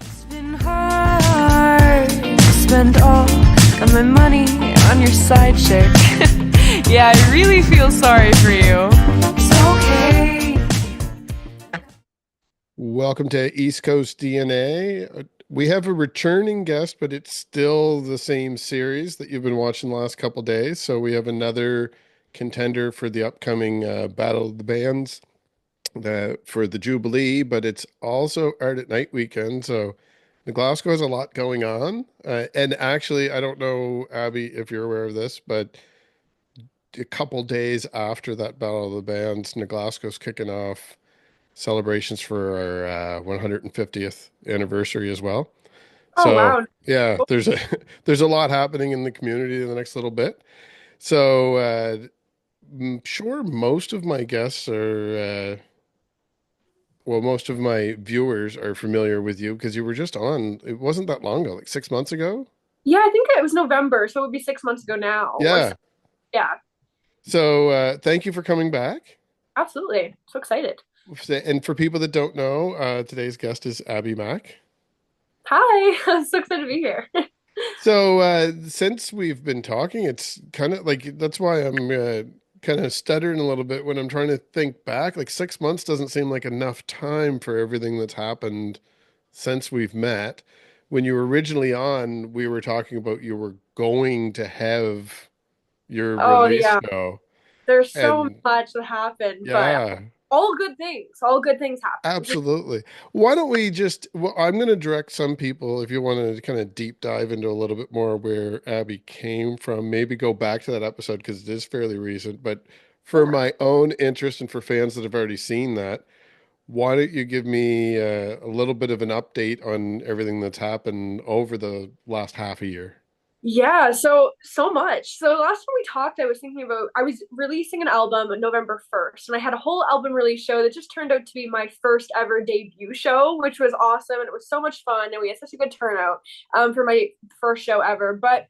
It's been hard to spend all of my money on your side chick. Yeah, I really feel sorry for you. It's okay. Welcome to East Coast DNA. We have a returning guest, but it's still the same series that you've been watching the last couple days. So we have another contender for the upcoming Battle of the Bands for the Jubilee, but it's also Art at Night weekend. So the Glasgow has a lot going on. And actually, I don't know, Abby, if you're aware of this, but a couple days after that Battle of the Bands, Glasgow's kicking off celebrations for our 150th anniversary as well. Oh So wow. yeah, there's a lot happening in the community in the next little bit. So I'm sure most of my guests are most of my viewers are familiar with you because you were just on. It wasn't that long ago, like 6 months ago. Yeah, I think it was November, so it would be 6 months ago now. Or Yeah. yeah, So thank you for coming back. absolutely. So excited. And for people that don't know, today's guest is Abi Mack. Hi. I'm so excited to be here. So since we've been talking, it's kind of like that's why I'm kind of stuttering a little bit when I'm trying to think back. Like 6 months doesn't seem like enough time for everything that's happened since we've met. When you were originally on, we were talking about you were going to have your Oh release yeah. show, There's so and much that happened, but yeah, all good things. All good things happen. absolutely. Why don't we just, well, I'm going to direct some people, if you want to kind of deep dive into a little bit more where Abby came from, maybe go back to that episode because it is fairly recent. But for Sure. my own interest and for fans that have already seen that, why don't you give me a little bit of an update on everything that's happened over the last half a year? Yeah, so much. So last time we talked, I was thinking about I was releasing an album on November 1st, and I had a whole album release show that just turned out to be my first ever debut show, which was awesome, and it was so much fun, and we had such a good turnout for my first show ever. But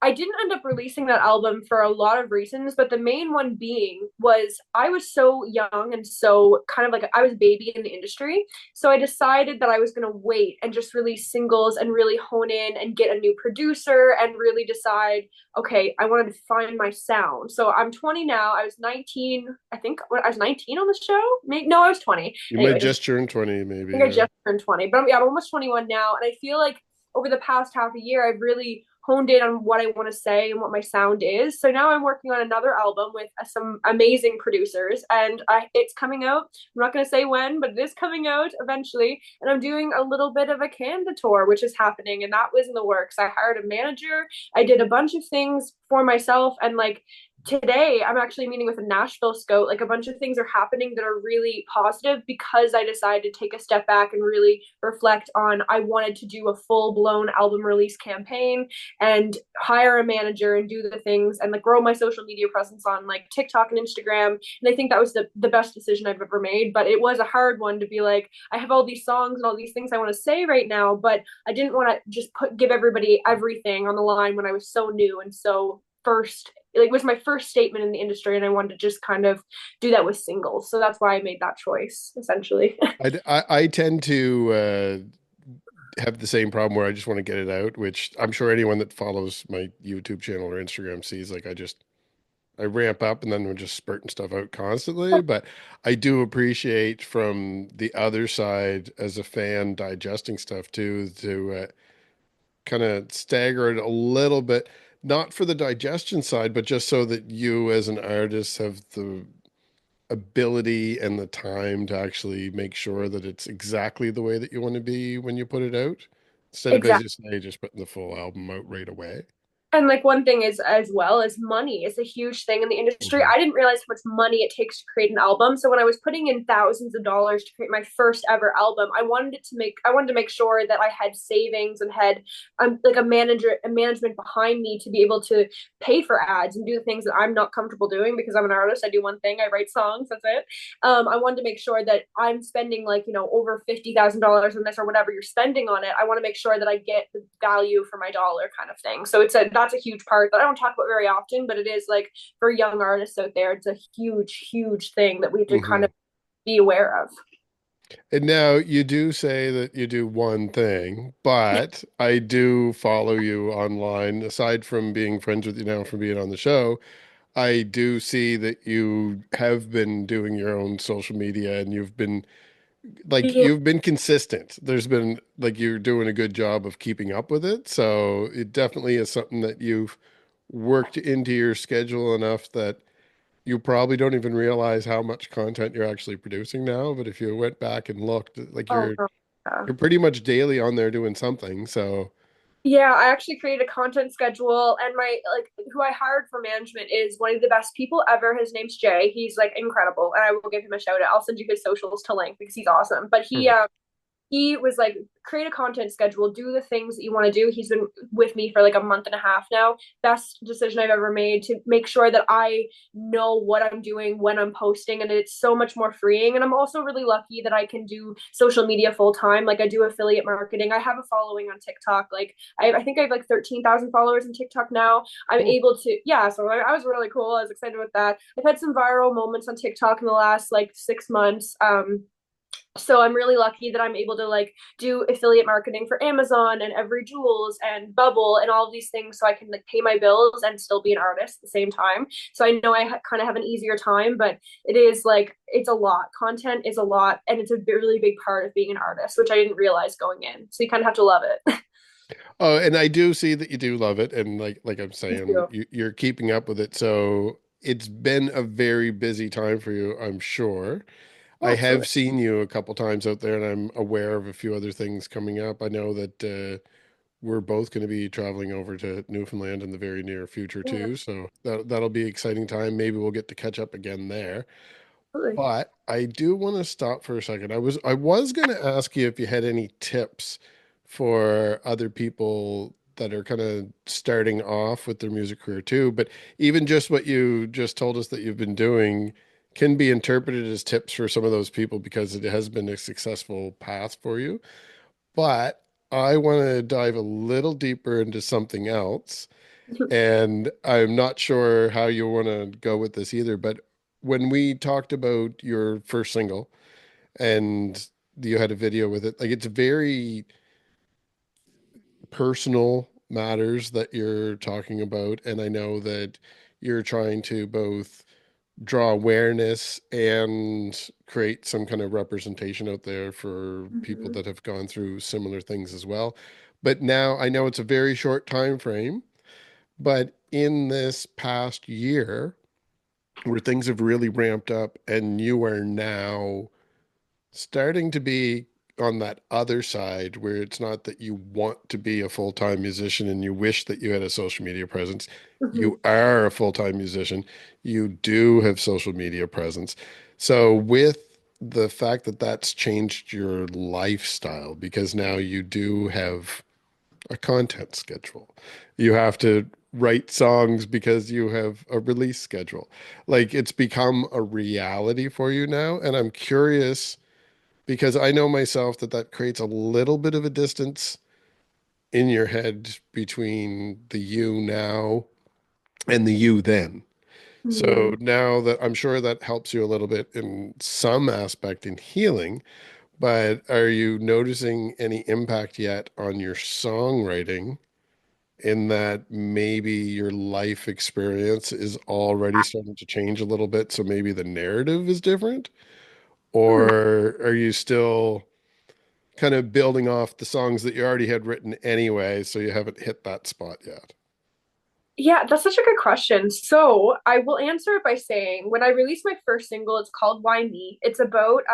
I didn't end up releasing that album for a lot of reasons, but the main one being was I was so young and so kind of like I was a baby in the industry. So I decided that I was going to wait and just release singles and really hone in and get a new producer and really decide, okay, I wanted to find my sound. So I'm 20 now. I was 19, I think when I was 19 on the show. Maybe, no, I was 20. You might Anyway, I just turn 20, maybe. think I just turned 20, but I'm almost 21 now. And I feel like over the past half a year, I've really honed in on what I want to say and what my sound is. So now I'm working on another album with some amazing producers, and it's coming out. I'm not going to say when, but it is coming out eventually. And I'm doing a little bit of a Canada tour, which is happening, and that was in the works. I hired a manager. I did a bunch of things for myself, and like today I'm actually meeting with a Nashville scout. Like a bunch of things are happening that are really positive because I decided to take a step back and really reflect on I wanted to do a full-blown album release campaign and hire a manager and do the things and like grow my social media presence on like TikTok and Instagram. And I think that was the best decision I've ever made. But it was a hard one to be like, I have all these songs and all these things I want to say right now, but I didn't want to just give everybody everything on the line when I was so new and so first, like it was my first statement in the industry, and I wanted to just kind of do that with singles. So that's why I made that choice essentially. I tend to have the same problem where I just want to get it out, which I'm sure anyone that follows my YouTube channel or Instagram sees. Like I ramp up and then we're just spurting stuff out constantly. But I do appreciate from the other side as a fan digesting stuff too, to kind of stagger it a little bit, not for the digestion side, but just so that you as an artist have the ability and the time to actually make sure that it's exactly the way that you want to be when you put it out, instead of, as Exactly. you say, just putting the full album out right away. And like one thing is as well as money is a huge thing in the industry. Mhm. I didn't realize how much money it takes to create an album. So when I was putting in thousands of dollars to create my first ever album, I wanted to make sure that I had savings and had like a management behind me to be able to pay for ads and do the things that I'm not comfortable doing because I'm an artist. I do one thing, I write songs, that's it. I wanted to make sure that I'm spending like, over $50,000 on this or whatever you're spending on it. I want to make sure that I get the value for my dollar kind of thing. So that's a huge part that I don't talk about very often, but it is like for young artists out there, it's a huge, huge thing that we have to kind Mhm. of be aware of. And now you do say that you do one thing, but I do follow you online. Aside from being friends with you now from being on the show, I do see that you have been doing your own social media and you've been Yeah. you've been consistent. There's been you're doing a good job of keeping up with it. So it definitely is something that you've worked into your schedule enough that you probably don't even realize how much content you're actually producing now. But if you went back and looked, Oh, no. Yeah. you're pretty much daily on there doing something. So, Yeah, I actually created a content schedule, and my like who I hired for management is one of the best people ever. His name's Jay. He's like incredible, and I will give him a shout out. I'll send you his socials to link because he's awesome. But perfect. he was like, create a content schedule, do the things that you want to do. He's been with me for like a month and a half now. Best decision I've ever made to make sure that I know what I'm doing when I'm posting, and it's so much more freeing. And I'm also really lucky that I can do social media full time. Like I do affiliate marketing. I have a following on TikTok. Like I think I have like 13,000 followers on TikTok now. I'm Cool. able to, yeah. So I was really cool. I was excited with that. I've had some viral moments on TikTok in the last like 6 months. So I'm really lucky that I'm able to like do affiliate marketing for Amazon and Every Jewels and Bubble and all of these things so I can like pay my bills and still be an artist at the same time. So I know kind of have an easier time, but it is like it's a lot. Content is a lot, and it's a really big part of being an artist, which I didn't realize going in. So you kind of have to love it. Oh, and I do see that you do love it, and like I'm Thank saying, you. you're keeping up with it. So it's been a very busy time for you, I'm sure. Yeah, I have absolutely. seen you a couple times out there, and I'm aware of a few other things coming up. I know that we're both going to be traveling over to Newfoundland in the very near future Yeah, too. So that'll be an exciting time. Maybe we'll get to catch up again there. absolutely. But I do want to stop for a second. I was going to ask you if you had any tips for other people that are kind of starting off with their music career too. But even just what you just told us that you've been doing can be interpreted as tips for some of those people because it has been a successful path for you. But I want to dive a little deeper into something else. And I'm not sure how you want to go with this either, but when we talked about your first single and you had a video with it, it's very personal matters that you're talking about. And I know that you're trying to both draw awareness and create some kind of representation out there for people Mhm. that have gone through similar things as well. But now I know it's a very short time frame, but in this past year, where things have really ramped up and you are now starting to be on that other side where it's not that you want to be a full-time musician and you wish that you had a social media presence. Mhm. You are a full-time musician. You do have social media presence. So with the fact that that's changed your lifestyle because now you do have a content schedule. You have to write songs because you have a release schedule. It's become a reality for you now. And I'm curious because I know myself that that creates a little bit of a distance in your head between the you now and the you then. So Mhm. now that I'm sure that helps you a little bit in some aspect in healing, but are you noticing any impact yet on your songwriting in that maybe your life experience is already starting to change a little bit, so maybe the narrative is different? Hmm. Or are you still kind of building off the songs that you already had written anyway, so you haven't hit that spot yet? Yeah, that's such a good question. So I will answer it by saying when I released my first single, it's called Why Me. It's about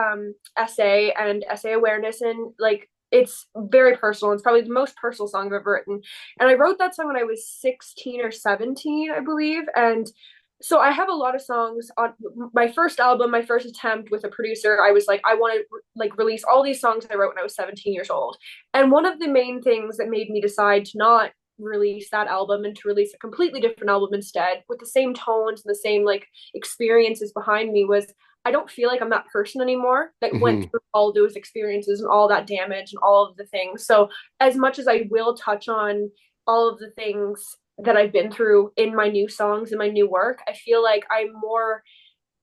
essay and essay awareness, and like it's very personal. It's probably the most personal song I've ever written. And I wrote that song when I was 16 or 17, I believe. And so I have a lot of songs on my first album, my first attempt with a producer. I was like, I want to like release all these songs I wrote when I was 17 years old. And one of the main things that made me decide to not release that album and to release a completely different album instead with the same tones and the same like experiences behind me was I don't feel like I'm that person anymore that went Hmm. through all those experiences and all that damage and all of the things. So as much as I will touch on all of the things that I've been through in my new songs and my new work, I feel like I'm more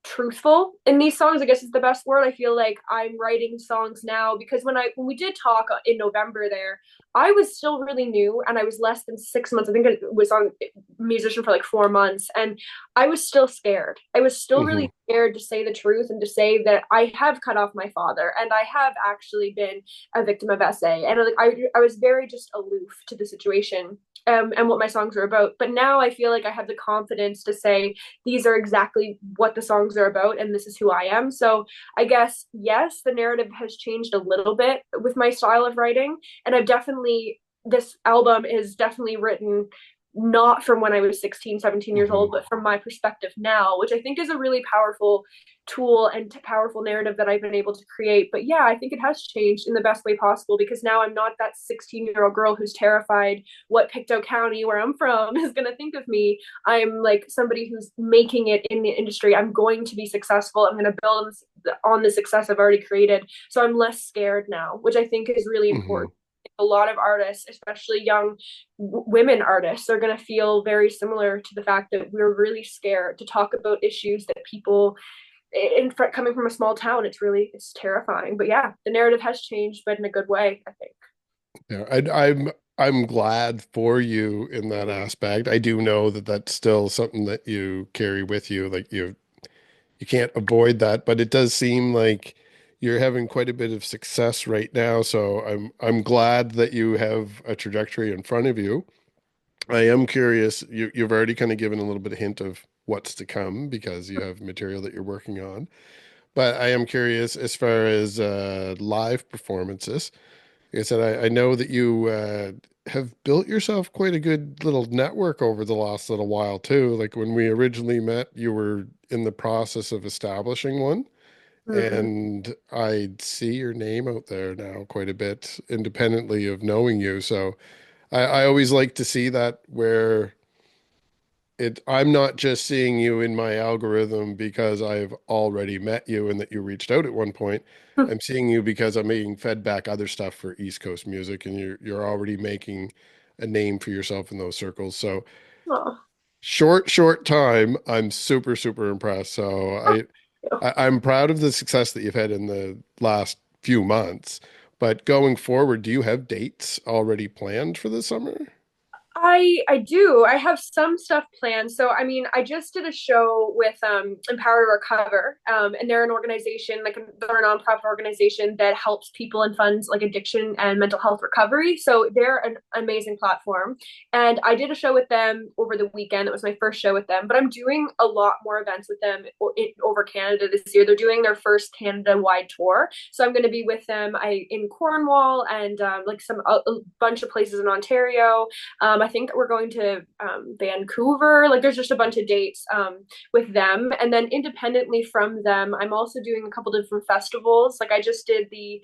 truthful in these songs, I guess is the best word. I feel like I'm writing songs now because when we did talk in November there, I was still really new and I was less than 6 months. I think I was on musician for like 4 months and I was still scared. I was still Hmm. really scared to say the truth and to say that I have cut off my father and I have actually been a victim of SA. And like I was very just aloof to the situation. And what my songs are about. But now I feel like I have the confidence to say these are exactly what the songs are about and this is who I am. So I guess, yes, the narrative has changed a little bit with my style of writing. And this album is definitely written not from when I was 16, 17 years Hmm. old, but from my perspective now, which I think is a really powerful tool and powerful narrative that I've been able to create. But yeah, I think it has changed in the best way possible because now I'm not that 16-year-old girl who's terrified what Pictou County, where I'm from, is going to think of me. I'm like somebody who's making it in the industry. I'm going to be successful. I'm going to build on the success I've already created. So I'm less scared now, which I think is really Hmm. important. A lot of artists, especially young women artists, are going to feel very similar to the fact that we're really scared to talk about issues that people coming from a small town, it's terrifying. But yeah, the narrative has changed, but in a good way, I think. Yeah, I'm glad for you in that aspect. I do know that that's still something that you carry with you. Like you can't avoid that, but it does seem like you're having quite a bit of success right now. So I'm glad that you have a trajectory in front of you. I am curious. You've already kind of given a little bit of hint of what's to come because you have material that you're working on. But I am curious as far as live performances. Like I said, I know that you have built yourself quite a good little network over the last little while too. Like when we originally met, you were in the process of establishing one, Mm-hmm. and I see your name out there now quite a bit independently of knowing you. So I always like to see that where I'm not just seeing you in my algorithm because I've already met you and that you reached out at one point. I'm seeing you because I'm being fed back other stuff for East Coast music, and you're already making a name for yourself in those circles. So Oh, short time, I'm super impressed. So I'm proud of the success that you've had in the last few months. But going forward, do you have dates already planned for the summer? I do. I have some stuff planned. So I mean, I just did a show with Empower to Recover, and they're an organization they're a nonprofit organization that helps people and funds like addiction and mental health recovery. So they're an amazing platform. And I did a show with them over the weekend. It was my first show with them, but I'm doing a lot more events with them over Canada this year. They're doing their first Canada wide tour, so I'm going to be with them in Cornwall and like a bunch of places in Ontario. I think we're going to Vancouver. Like, there's just a bunch of dates with them, and then independently from them, I'm also doing a couple different festivals. Like, I just did the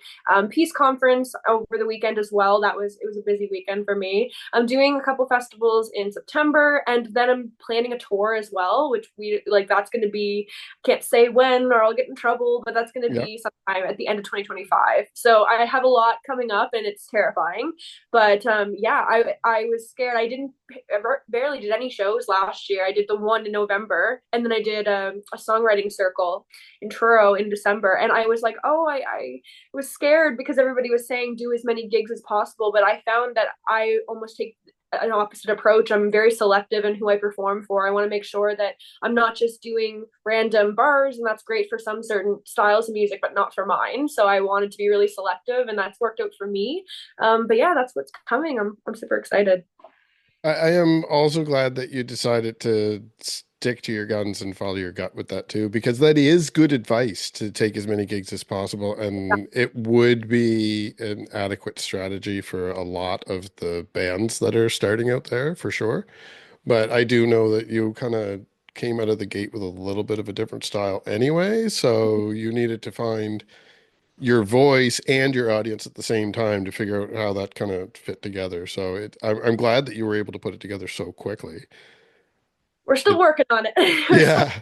Peace Conference over the weekend as well. It was a busy weekend for me. I'm doing a couple festivals in September, and then I'm planning a tour as well, which we like. That's going to be, can't say when or I'll get in trouble, but that's going to Yeah. be sometime at the end of 2025. So I have a lot coming up, and it's terrifying. But yeah, I was scared. I didn't barely did any shows last year. I did the one in November, and then I did a songwriting circle in Truro in December. And I was like, oh, I was scared because everybody was saying do as many gigs as possible. But I found that I almost take an opposite approach. I'm very selective in who I perform for. I want to make sure that I'm not just doing random bars, and that's great for some certain styles of music, but not for mine. So I wanted to be really selective, and that's worked out for me. But yeah, that's what's coming. I'm super excited. I am also glad that you decided to stick to your guns and follow your gut with that too, because that is good advice to take as many gigs as possible. And it would be an adequate strategy for a lot of the bands that are starting out there for sure. But I do know that you kind of came out of the gate with a little bit of a different style anyway. So you needed to find your voice and your audience at the same time to figure out how that kind of fit together. So I'm glad that you were able to put it together so quickly. We're still It, working on it. We're still yeah.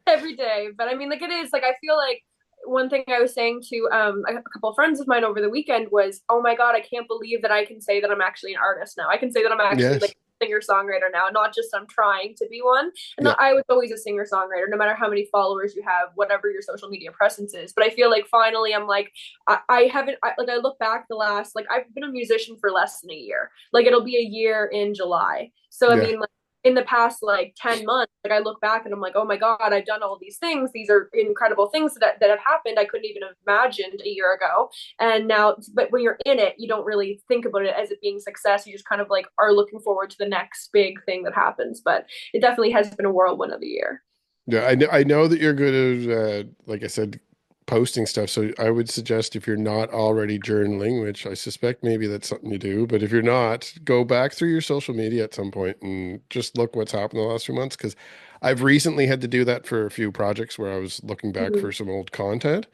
every day. But I mean, like, it is like, I feel like one thing I was saying to a couple of friends of mine over the weekend was, oh my God, I can't believe that I can say that I'm actually an artist now. I can say that I'm actually like Yes. singer-songwriter now, not just I'm trying to be one. And Yeah. I was always a singer-songwriter, no matter how many followers you have, whatever your social media presence is. But I feel like finally I'm like, I haven't, like, I look back the last, like, I've been a musician for less than a year. Like, it'll be a year in July. So, I Yeah. mean, like, in the past like 10 months, like I look back and I'm like, oh my God, I've done all these things. These are incredible things that have happened. I couldn't even have imagined a year ago. And now, but when you're in it, you don't really think about it as it being success. You just kind of like are looking forward to the next big thing that happens. But it definitely has been a whirlwind of a year. Yeah, I know that you're good at, like I said, posting stuff. So I would suggest if you're not already journaling, which I suspect maybe that's something you do, but if you're not, go back through your social media at some point and just look what's happened the last few months. Because I've recently had to do that for a few projects where I was looking back Mm-hmm. for some old content,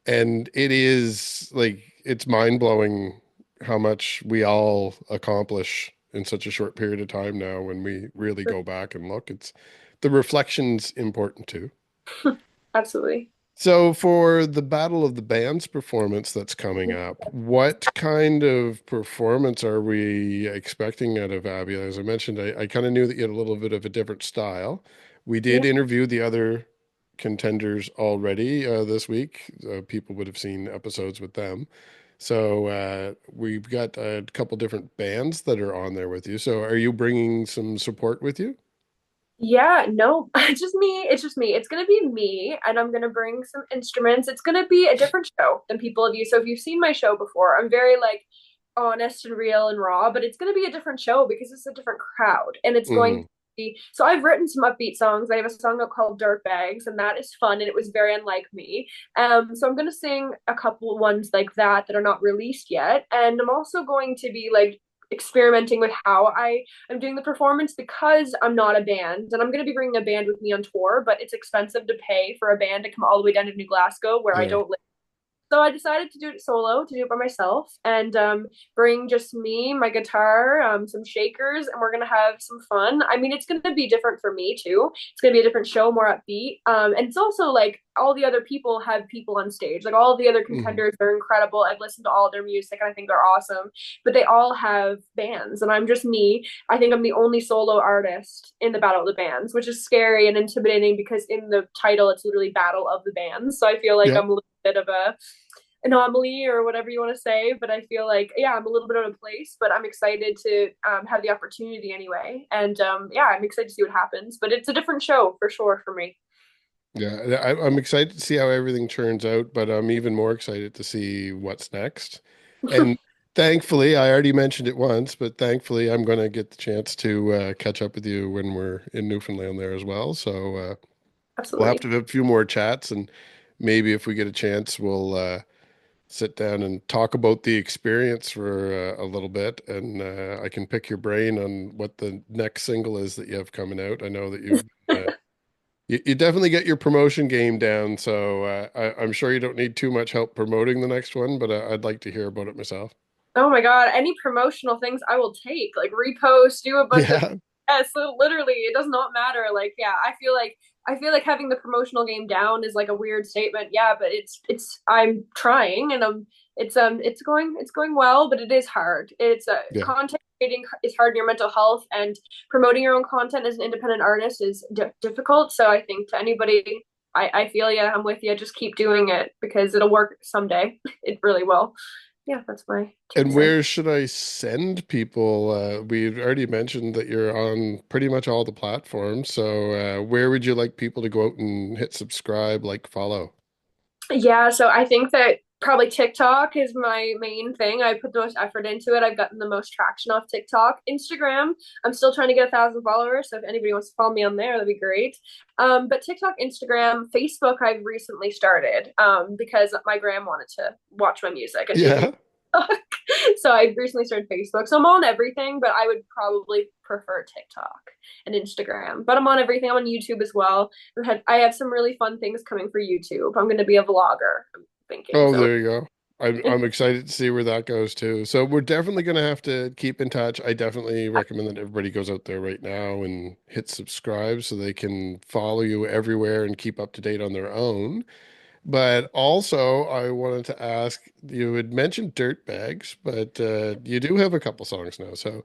and it is like it's mind blowing how much we all accomplish in such a short period of time now when we really go back and look. It's the reflection's important too. Absolutely. So for the Battle of the Bands performance that's coming up, what kind of performance are we expecting out of Abby? As I mentioned, I kind of knew that you had a little bit of a different style. We did Yeah. interview the other contenders already this week. People would have seen episodes with them. So we've got a couple different bands that are on there with you. So are you bringing some support with you? Yeah, no, it's just me. It's just me. It's gonna be me, and I'm gonna bring some instruments. It's gonna be a different show than people have used. So if you've seen my show before, I'm very like honest and real and raw, but it's gonna be a different show because it's a different crowd, and it's going Hmm. to be. So I've written some upbeat songs. I have a song called "Dirt Bags," and that is fun, and it was very unlike me. So I'm gonna sing a couple ones like that are not released yet, and I'm also going to be like experimenting with how I'm doing the performance because I'm not a band, and I'm going to be bringing a band with me on tour, but it's expensive to pay for a band to come all the way down to New Glasgow where I Yeah. don't live. So I decided to do it solo, to do it by myself, and bring just me, my guitar, some shakers, and we're gonna have some fun. I mean, it's gonna be different for me too. It's gonna be a different show, more upbeat, and it's also like all the other people have people on stage. Like all the other Hmm. contenders are incredible. I've listened to all their music, and I think they're awesome. But they all have bands, and I'm just me. I think I'm the only solo artist in the Battle of the Bands, which is scary and intimidating because in the title it's literally Battle of the Bands. So I feel like Yeah. I'm a little bit of a anomaly or whatever you want to say, but I feel like yeah, I'm a little bit out of place, but I'm excited to have the opportunity anyway, and yeah, I'm excited to see what happens, but it's a different show for sure for me. Yeah, I'm excited to see how everything turns out, but I'm even more excited to see what's next. And thankfully, I already mentioned it once, but thankfully, I'm going to get the chance to catch up with you when we're in Newfoundland there as well. So we'll have Absolutely. to have a few more chats, and maybe if we get a chance, we'll sit down and talk about the experience for a little bit, and I can pick your brain on what the next single is that you have coming out. I know that you've you definitely get your promotion game down, so I'm sure you don't need too much help promoting the next one, but I'd like to hear about it myself. Oh my God, any promotional things I will take, like repost, do a bunch of Yeah, yeah, so literally it does not matter. Like, yeah, I feel like having the promotional game down is like a weird statement. Yeah, but it's I'm trying and it's going well, but it is hard. It's yeah. content creating is hard in your mental health, and promoting your own content as an independent artist is difficult. So I think to anybody, I feel yeah, I'm with you. Just keep doing it because it'll work someday. It really will. Yeah, that's my two And cents. where should I send people? We've already mentioned that you're on pretty much all the platforms, so where would you like people to go out and hit subscribe, like, follow? Yeah, so I think that probably TikTok is my main thing. I put the most effort into it. I've gotten the most traction off TikTok. Instagram, I'm still trying to get 1,000 followers. So if anybody wants to follow me on there, that'd be great. But TikTok, Instagram, Facebook, I've recently started because my gram wanted to watch my music and she didn't. Yeah. So I recently started Facebook. So I'm on everything, but I would probably prefer TikTok and Instagram. But I'm on everything. I'm on YouTube as well. I have some really fun things coming for YouTube. I'm going to be a vlogger, I'm thinking. Oh, So there you go. I'm excited to see where that goes too. So we're definitely going to have to keep in touch. I definitely recommend that everybody goes out there right now and hit subscribe so they can follow you everywhere and keep up to date on their own. But also, I wanted to ask, you had mentioned Dirt Bags, but you do have a couple songs now. So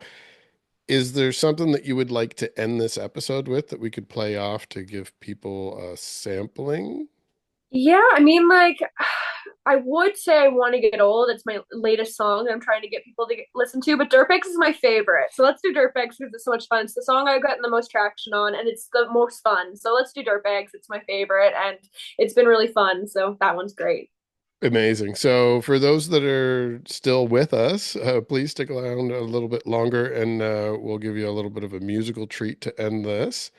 Is there something that you would like to end this episode with that we could play off to give people a sampling? Yeah, I mean, like, I would say I Want to Get Old. It's my latest song that I'm trying to get people to listen to, but Dirtbags is my favorite. So let's do Dirtbags because it's so much fun. It's the song I've gotten the most traction on, and it's the most fun. So let's do Dirtbags. It's my favorite, and it's been really fun. So that one's great. Amazing. So for those that are still with us, please stick around a little bit longer and we'll give you a little bit of a musical treat to end this.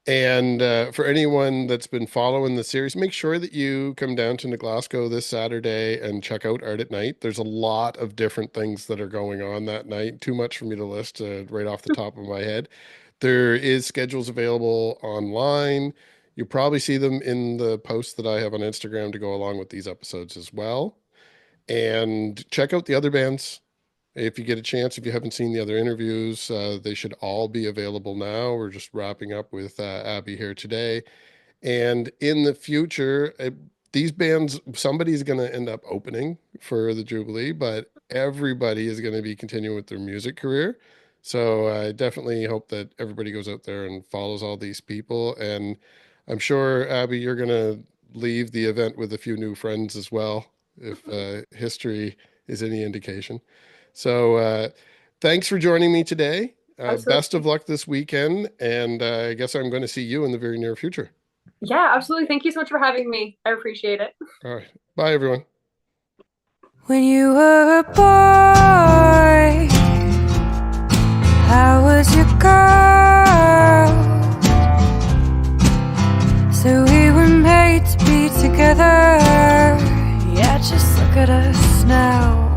And for anyone that's been following the series, make sure that you come down to Glasgow this Saturday and check out Art at Night. There's a lot of different things that are going on that night. Too much for me to list right off the top of my head. There is schedules available online. You probably see them in the posts that I have on Instagram to go along with these episodes as well. And check out the other bands if you get a chance. If you haven't seen the other interviews, they should all be available now. We're just wrapping up with Abi here today. And in the future, these bands, somebody's going to end up opening for the Jubilee, but everybody is going to be continuing with their music career. So I definitely hope that everybody goes out there and follows all these people. And I'm sure, Abi, you're going to leave the event with a few new friends as well, if history is any indication. So thanks for joining me today. Best of luck this weekend. And I guess I'm going to see you in the very near future. Yeah, absolutely. Thank you so much for having me. I appreciate it. All right. Bye, everyone. When you were a boy, how was your girl? So we were made to be together. Yeah, just look at us now.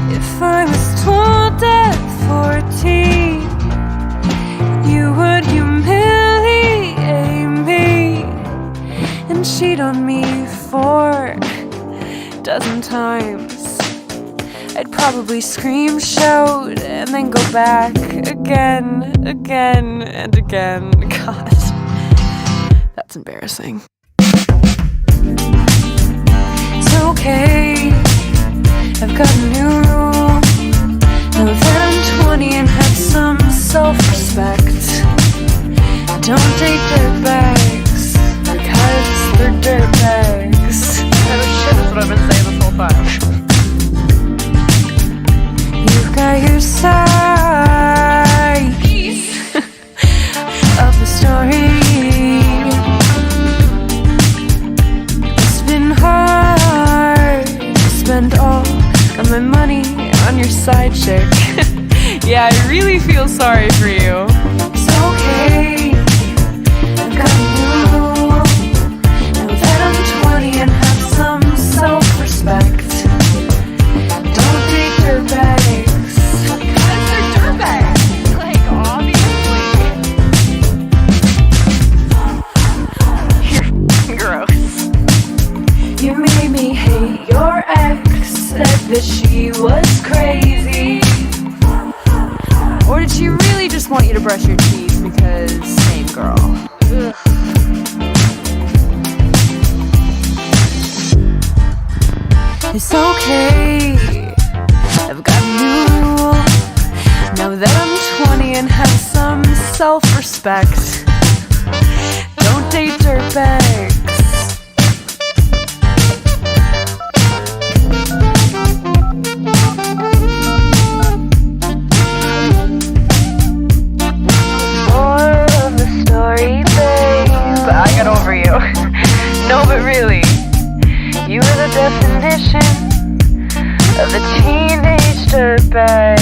If I was told at 14 you would humiliate me and cheat on me 4 dozen times, I'd probably scream, shout, and then go back again, and again. God, that's embarrassing. It's okay, I've got a new rule. Now that I'm 20 and have some self-respect, don't date dirtbags, because they're dirtbags. Shit, that's what I've been saying this whole time. You've got your side of the story. It's been hard to spend all of my money on your side chick. Yeah, I really feel sorry for you. It's okay, I've got you. Now that I'm 20 and have some self-respect, don't date dirtbags, because they're dirtbags. Like, obviously. You're gross. You made me hate your ex, said that she was crazy. Or did she really just want you to brush your teeth because same girl? Ugh. It's okay, I've got you. Now that I'm 20 and have some self-respect, don't date dirtbags. I got over you. No, but really, you were the definition of the teenage dirtbag.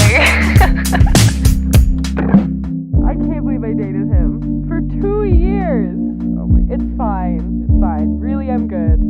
I can't believe I dated him for 2 years. Oh my, it's fine. Really, I'm good.